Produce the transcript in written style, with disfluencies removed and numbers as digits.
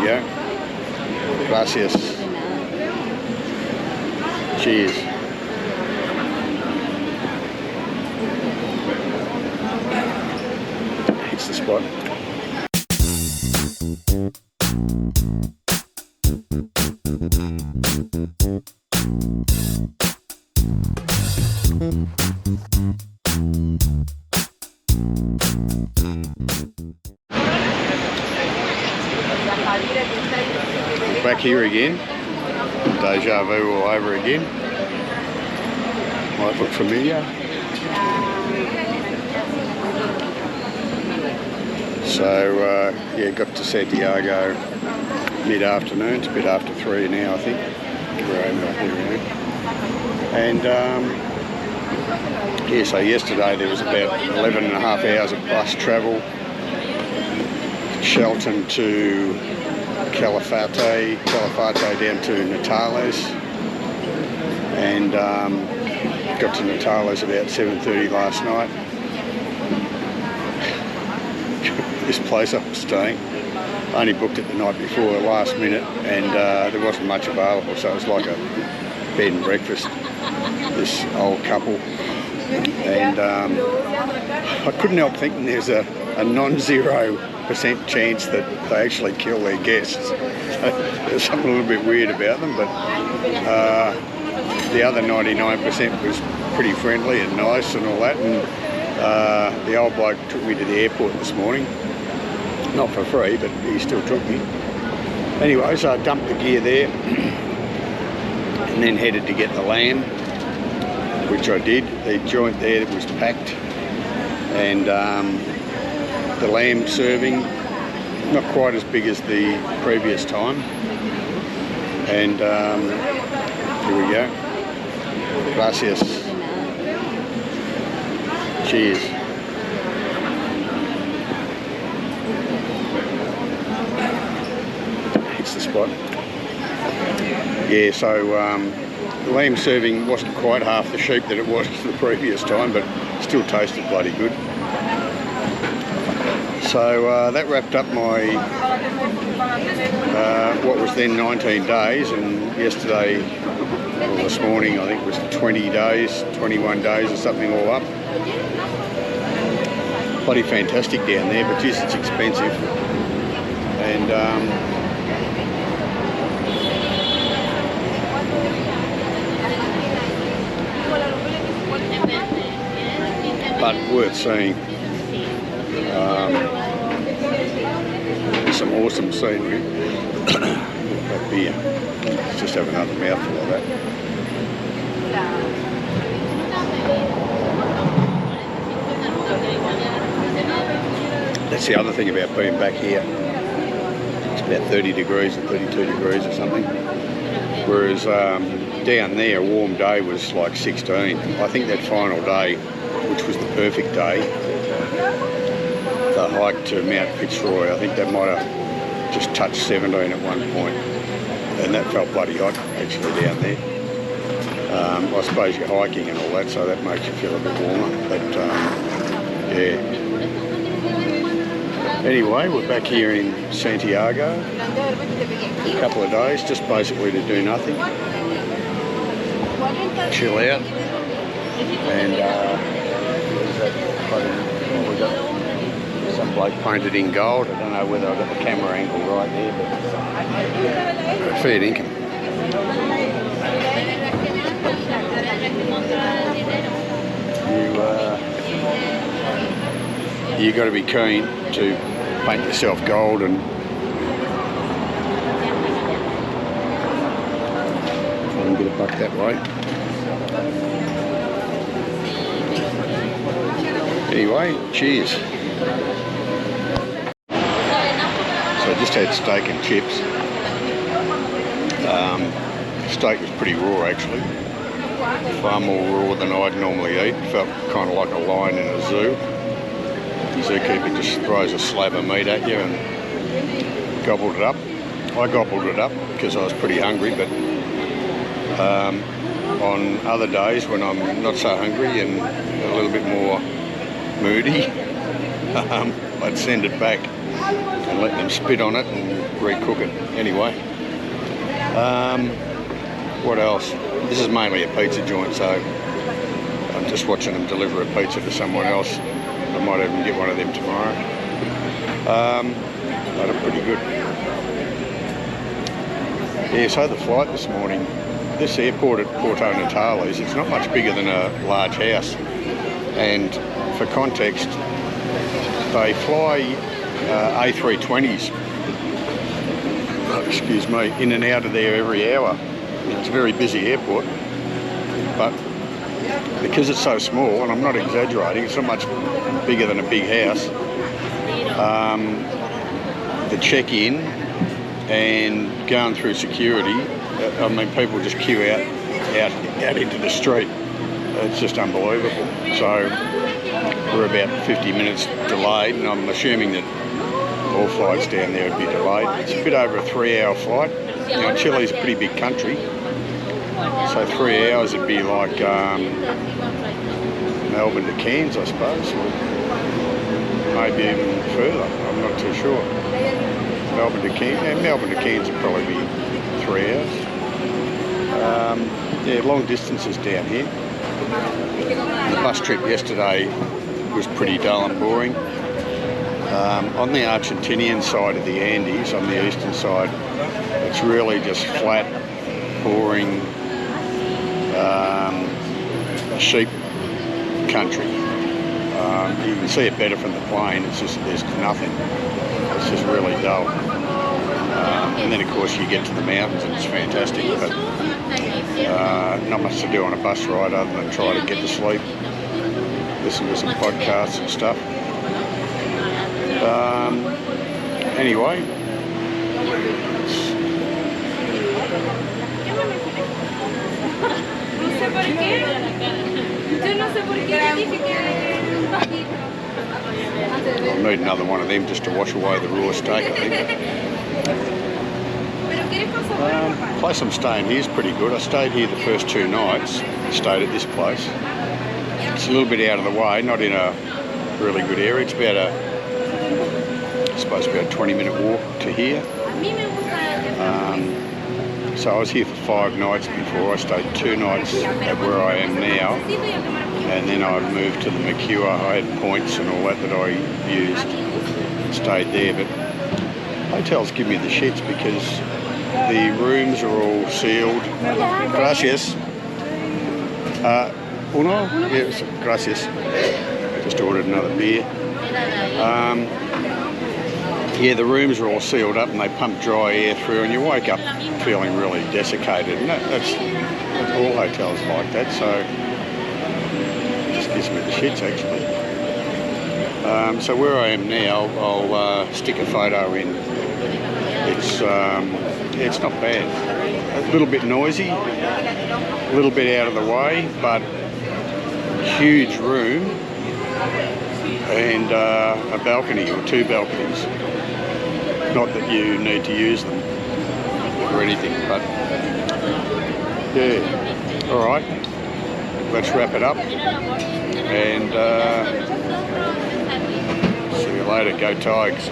we go. Gracias. Cheers. It's the spot. Back here again, deja vu all over again. Might look familiar. So yeah, got to Santiago mid-afternoon. It's a bit after 3 now, I think. We're over here now. And yeah, so yesterday there was about 11.5 hours of bus travel. Chalten to Calafate down to Natales, and got to Natales about 7:30 last night. This place I was staying, I only booked it the night before, last minute, and there wasn't much available, so it was like a bed and breakfast, this old couple, and I couldn't help thinking there's a non-0% chance that they actually kill their guests. There's something a little bit weird about them, but the other 99% was pretty friendly and nice and all that, and the old bloke took me to the airport this morning, not for free, but he still took me. Anyway, so I dumped the gear there and then headed to get the lamb, which I did. The joint there was packed, and the lamb serving, not quite as big as the previous time. And here we go. Gracias. Cheers. It's the spot. Yeah, so the lamb serving wasn't quite half the sheep that it was the previous time, but still tasted bloody good. So that wrapped up my, what was then 19 days, and yesterday, well, this morning, I think it was 20 days, 21 days or something all up. Bloody fantastic down there, but geez, it's expensive. And but worth seeing. Some awesome scenery. That beer. Let's just have another mouthful of that. That's the other thing about being back here. It's about 30 degrees or 32 degrees or something. Whereas down there, a warm day was like 16. I think that final day, which was the perfect day, the hike to Mount Fitzroy, I think that might have just touched 17 at one point, and that felt bloody hot actually down there. I suppose you're hiking and all that, so that makes you feel a bit warmer, but yeah. Anyway, we're back here in Santiago, a couple of days, just basically to do nothing, chill out, and we got some bloke painted in gold. I don't know whether I've got the camera angle right there, but fair dinkum. You got to be keen to paint yourself gold, and try and get a buck that way. Anyway, cheers. So I just had steak and chips. Steak was pretty raw actually, far more raw than I'd normally eat. Felt kind of like a lion in a zoo. The zookeeper just throws a slab of meat at you and gobbled it up. I gobbled it up because I was pretty hungry, but on other days when I'm not so hungry and a little bit more moody, I'd send it back. and let them spit on it and recook it. Anyway, what else? This is mainly a pizza joint, so I'm just watching them deliver a pizza to someone else. I might even get one of them tomorrow. But are pretty good. Yeah, so the flight this morning, this airport at Puerto Natales, it's not much bigger than a large house. And for context, they fly A320s, excuse me, in and out of there every hour. It's a very busy airport, but because it's so small, and I'm not exaggerating, it's not much bigger than a big house, the check-in and going through security, I mean, people just queue out into the street. It's just unbelievable. So we're about 50 minutes delayed, and I'm assuming that all flights down there would be delayed. It's a bit over a 3-hour flight. Now, Chile's a pretty big country, so 3 hours would be like Melbourne to Cairns, I suppose, or maybe even further. I'm not too sure. Melbourne to Cairns would probably be 3 hours. Yeah, long distances down here. The bus trip yesterday was pretty dull and boring. On the Argentinian side of the Andes, on the eastern side, it's really just flat, boring sheep country. You can see it better from the plane. It's just, there's nothing. It's just really dull. And then of course you get to the mountains and it's fantastic, but not much to do on a bus ride other than try to get to sleep, listen to some podcasts and stuff. Anyway, I'll need another one of them just to wash away the raw steak, I think. Place I'm staying here is pretty good. I stayed here the first 2 nights. Stayed at this place. It's a little bit out of the way, not in a really good area. It's about I suppose about a 20-minute walk to here. So I was here for 5 nights before. I stayed 2 nights at where I am now, and then I moved to the Mercure. I had points and all that I used. Stayed there, but hotels give me the shits because the rooms are all sealed. Gracias. Uno? Yes, gracias. Just ordered another beer. Yeah, the rooms are all sealed up and they pump dry air through, and you wake up feeling really desiccated. And that's all hotels like that, so it just gives me the shits actually. So where I am now, I'll stick a photo in. It's not bad. A little bit noisy, a little bit out of the way, but huge room and a balcony or 2 balconies. Not that you need to use them or anything, but yeah. All right, let's wrap it up and see you later. Go Tigers.